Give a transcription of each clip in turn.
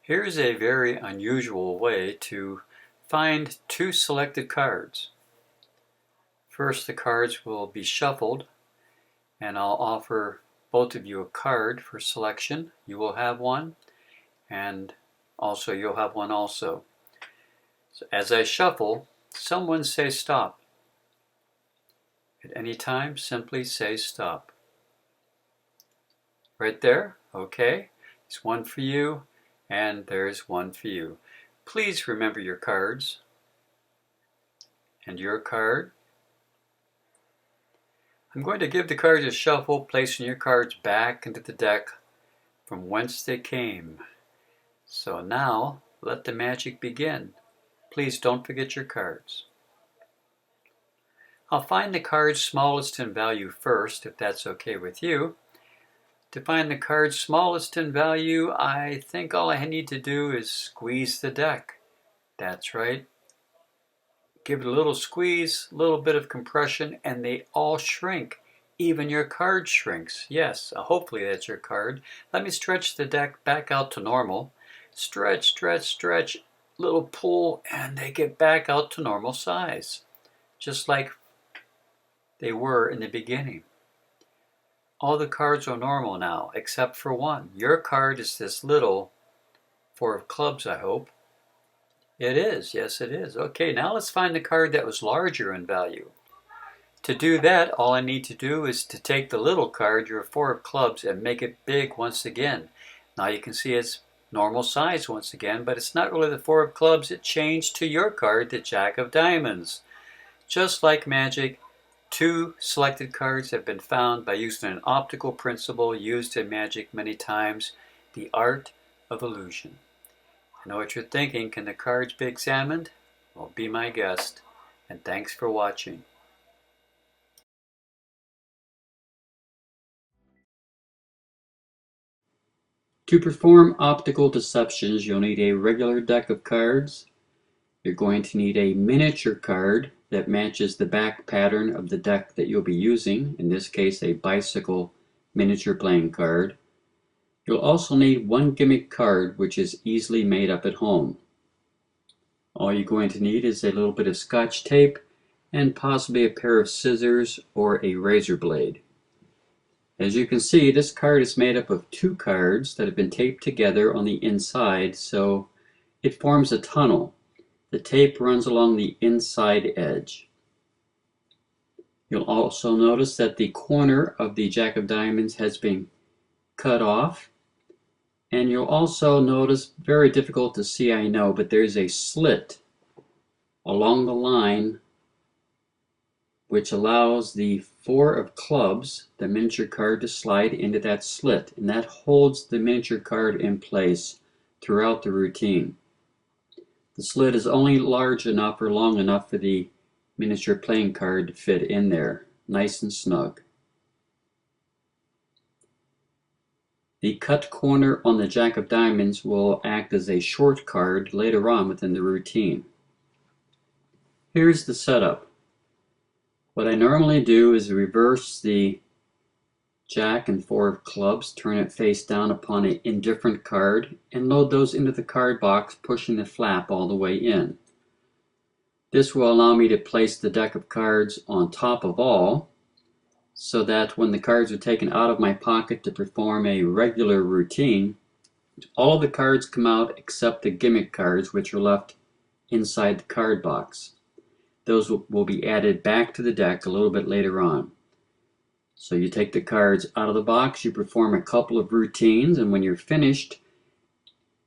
Here's a very unusual way to find two selected cards. First, the cards will be shuffled, and I'll offer both of you a card for selection. You will have one, and also you'll have one also. So as I shuffle, someone say stop. At any time, simply say stop. Right there? Okay. There's one for you, and there's one for you. Please remember your cards. And your card. I'm going to give the cards a shuffle, placing your cards back into the deck from whence they came. So now, let the magic begin. Please don't forget your cards. I'll find the cards smallest in value first, if that's okay with you. To find the cards smallest in value, I think all I need to do is squeeze the deck. That's right. Give it a little squeeze, a little bit of compression, and they all shrink. Even your card shrinks. Yes, hopefully that's your card. Let me stretch the deck back out to normal. Stretch, stretch, stretch, little pull, and they get back out to normal size. Just like they were in the beginning. All the cards are normal now, except for one. Your card is this little four of clubs, I hope. It is, yes it is. Okay, now let's find the card that was larger in value. To do that, all I need to do is to take the little card, your four of clubs, and make it big once again. Now you can see it's normal size once again, but it's not really the four of clubs. It changed to your card, the Jack of Diamonds. Just like magic, two selected cards have been found by using an optical principle used in magic many times, the art of illusion. I know what you're thinking. Can the cards be examined? Well, be my guest, and thanks for watching. To perform optical deceptions, you'll need a regular deck of cards. You're going to need a miniature card that matches the back pattern of the deck that you'll be using, in this case a bicycle miniature playing card. You'll also need one gimmick card which is easily made up at home. All you're going to need is a little bit of Scotch tape and possibly a pair of scissors or a razor blade. As you can see, this card is made up of two cards that have been taped together on the inside, so it forms a tunnel. The tape runs along the inside edge. You'll also notice that the corner of the Jack of Diamonds has been cut off. And you'll also notice, very difficult to see I know, but there's a slit along the line which allows the four of clubs, the miniature card, to slide into that slit. And that holds the miniature card in place throughout the routine. The slit is only large enough or long enough for the miniature playing card to fit in there, nice and snug. The cut corner on the Jack of Diamonds will act as a short card later on within the routine. Here's the setup. What I normally do is reverse the Jack and four of clubs, turn it face down upon an indifferent card, and load those into the card box, pushing the flap all the way in. This will allow me to place the deck of cards on top of all, so that when the cards are taken out of my pocket to perform a regular routine, all of the cards come out except the gimmick cards, which are left inside the card box. Those will be added back to the deck a little bit later on. So you take the cards out of the box, you perform a couple of routines, and when you're finished,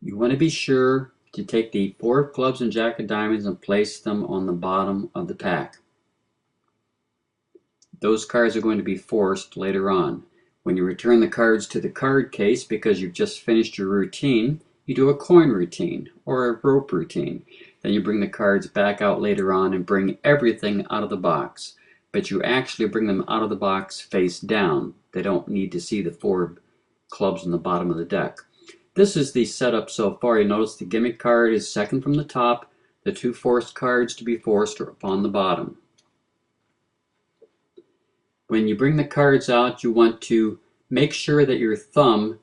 you want to be sure to take the four of clubs and Jack of Diamonds and place them on the bottom of the pack. Those cards are going to be forced later on. When you return the cards to the card case because you've just finished your routine, you do a coin routine or a rope routine. Then you bring the cards back out later on and bring everything out of the box. But you actually bring them out of the box face down. They don't need to see the four clubs on the bottom of the deck. This is the setup so far. You notice the gimmick card is second from the top. The two forced cards to be forced are upon the bottom. When you bring the cards out, you want to make sure that your thumb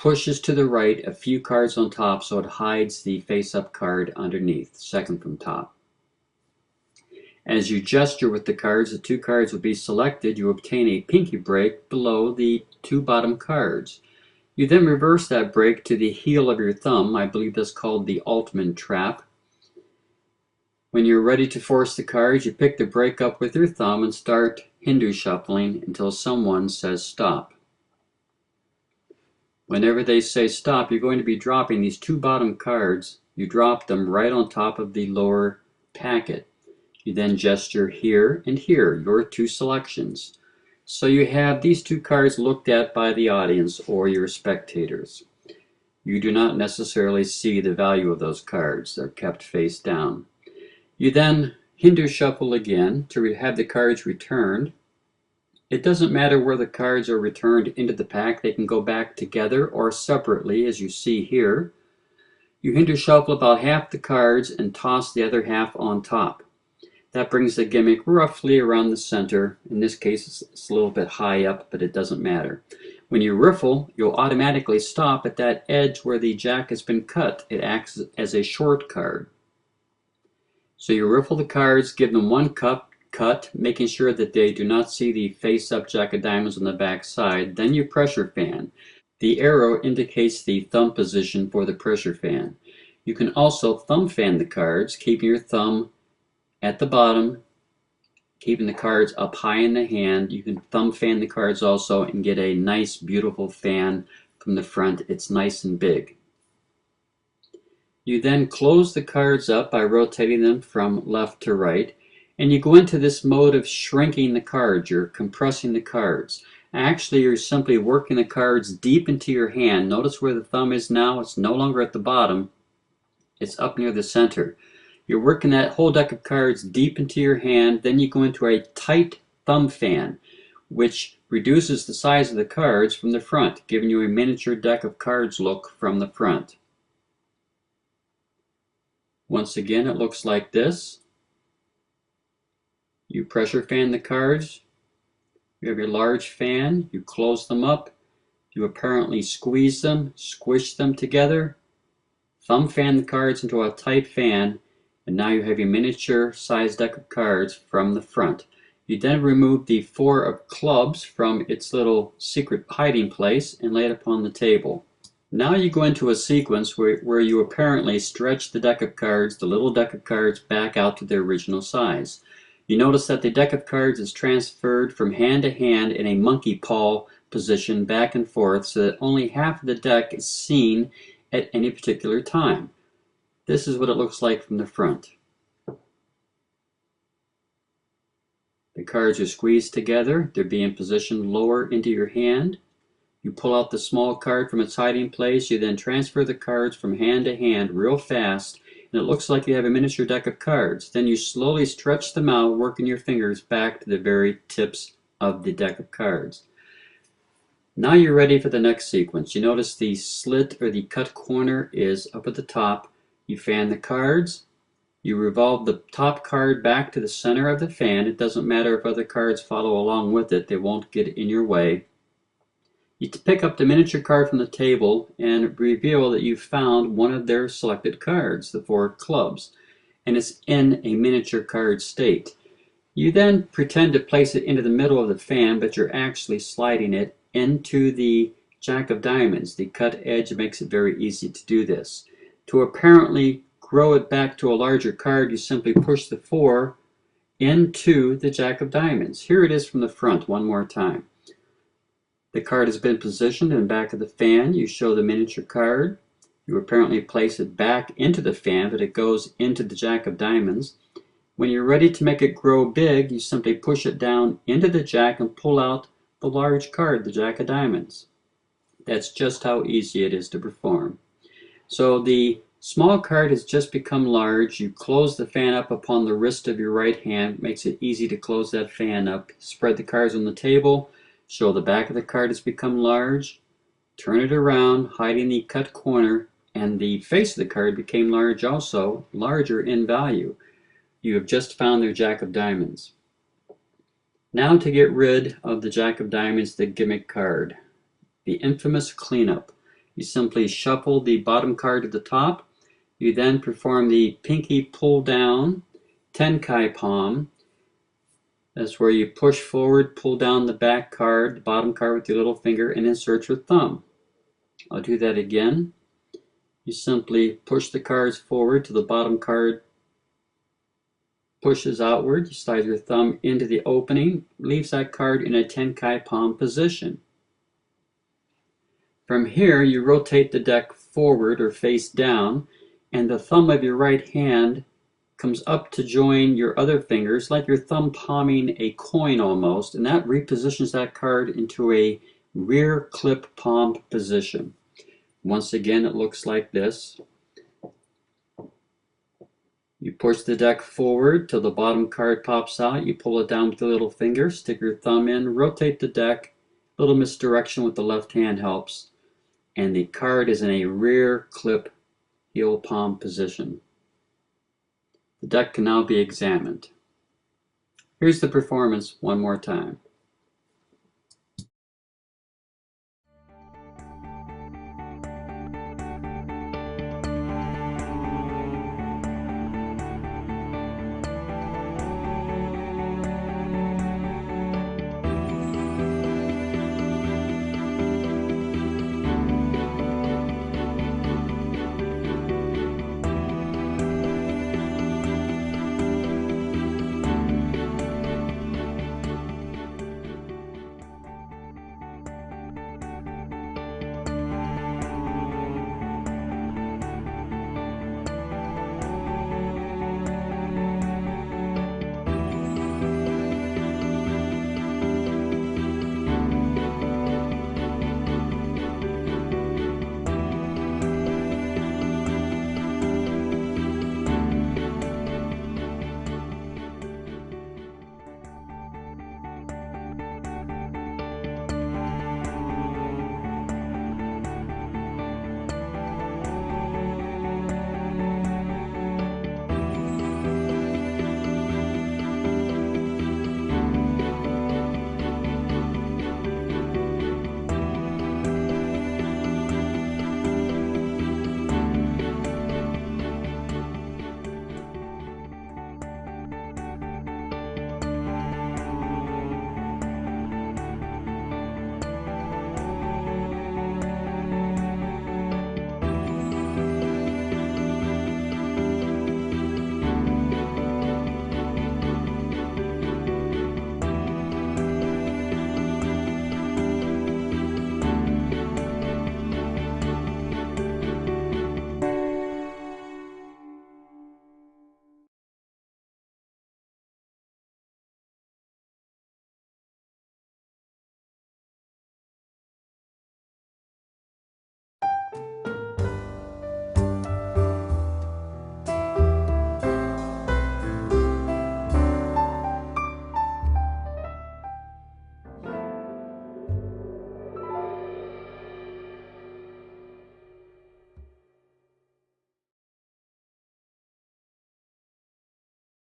pushes to the right a few cards on top so it hides the face-up card underneath, second from top. As you gesture with the cards, the two cards will be selected. You obtain a pinky break below the two bottom cards. You then reverse that break to the heel of your thumb. I believe that's called the Altman trap. When you're ready to force the cards, you pick the break up with your thumb and start Hindu shuffling until someone says stop. Whenever they say stop, you're going to be dropping these two bottom cards. You drop them right on top of the lower packet. You then gesture here and here, your two selections. So you have these two cards looked at by the audience or your spectators. You do not necessarily see the value of those cards. They're kept face down. You then Hindu shuffle again to have the cards returned. It doesn't matter where the cards are returned into the pack. They can go back together or separately, as you see here. You Hindu shuffle about half the cards and toss the other half on top. That brings the gimmick roughly around the center. In this case, it's a little bit high up, but it doesn't matter. When you riffle, you'll automatically stop at that edge where the jack has been cut. It acts as a short card. So you riffle the cards, give them one cut, making sure that they do not see the face-up jack of diamonds on the back side. Then you pressure fan. The arrow indicates the thumb position for the pressure fan. You can also thumb fan the cards, keeping your thumb at the bottom, keeping the cards up high in the hand. You can thumb fan the cards also and get a nice, beautiful fan from the front. It's nice and big. You then close the cards up by rotating them from left to right, and you go into this mode of shrinking the cards. You're compressing the cards. Actually, you're simply working the cards deep into your hand. Notice where the thumb is now. It's no longer at the bottom. It's up near the center. You're working that whole deck of cards deep into your hand. Then you go into a tight thumb fan, which reduces the size of the cards from the front, giving you a miniature deck of cards look from the front. Once again, it looks like this. You pressure fan the cards. You have your large fan. You close them up. You apparently squeeze them, squish them together. Thumb fan the cards into a tight fan, and now you have your miniature sized deck of cards from the front. You then remove the 4 of clubs from its little secret hiding place and lay it upon the table. Now you go into a sequence where you apparently stretch the deck of cards, the little deck of cards, back out to their original size. You notice that the deck of cards is transferred from hand to hand in a monkey paw position back and forth so that only half of the deck is seen at any particular time. This is what it looks like from the front. The cards are squeezed together. They're being positioned lower into your hand. You pull out the small card from its hiding place. You then transfer the cards from hand to hand real fast, and it looks like you have a miniature deck of cards. Then you slowly stretch them out, working your fingers back to the very tips of the deck of cards. Now you're ready for the next sequence. You notice the slit or the cut corner is up at the top. You fan the cards. You revolve the top card back to the center of the fan. It doesn't matter if other cards follow along with it. They won't get in your way. You pick up the miniature card from the table and reveal that you've found one of their selected cards, the 4 clubs, and it's in a miniature card state. You then pretend to place it into the middle of the fan, but you're actually sliding it into the jack of diamonds. The cut edge makes it very easy to do this. To apparently grow it back to a larger card, you simply push the 4 into the jack of diamonds. Here it is from the front one more time. The card has been positioned in the back of the fan. You show the miniature card. You apparently place it back into the fan, but it goes into the jack of diamonds. When you're ready to make it grow big, you simply push it down into the jack and pull out the large card, the jack of diamonds. That's just how easy it is to perform. So the small card has just become large. You close the fan up upon the wrist of your right hand. It makes it easy to close that fan up. Spread the cards on the table. Show the back of the card has become large, turn it around, hiding the cut corner, and the face of the card became large also, larger in value. You have just found their jack of diamonds. Now to get rid of the jack of diamonds, the gimmick card, the infamous cleanup. You simply shuffle the bottom card to the top. You then perform the pinky pull down Tenkai palm. That's where you push forward, pull down the back card, the bottom card with your little finger, and insert your thumb. I'll do that again. You simply push the cards forward till the bottom card pushes outward. You slide your thumb into the opening, leaves that card in a Tenkai palm position. From here, you rotate the deck forward or face down, and the thumb of your right hand comes up to join your other fingers, like your thumb palming a coin almost, and that repositions that card into a rear clip palm position. Once again, it looks like this. You push the deck forward till the bottom card pops out. You pull it down with the little finger, stick your thumb in, rotate the deck. A little misdirection with the left hand helps. And the card is in a rear clip heel palm position. The deck can now be examined. Here's the performance one more time.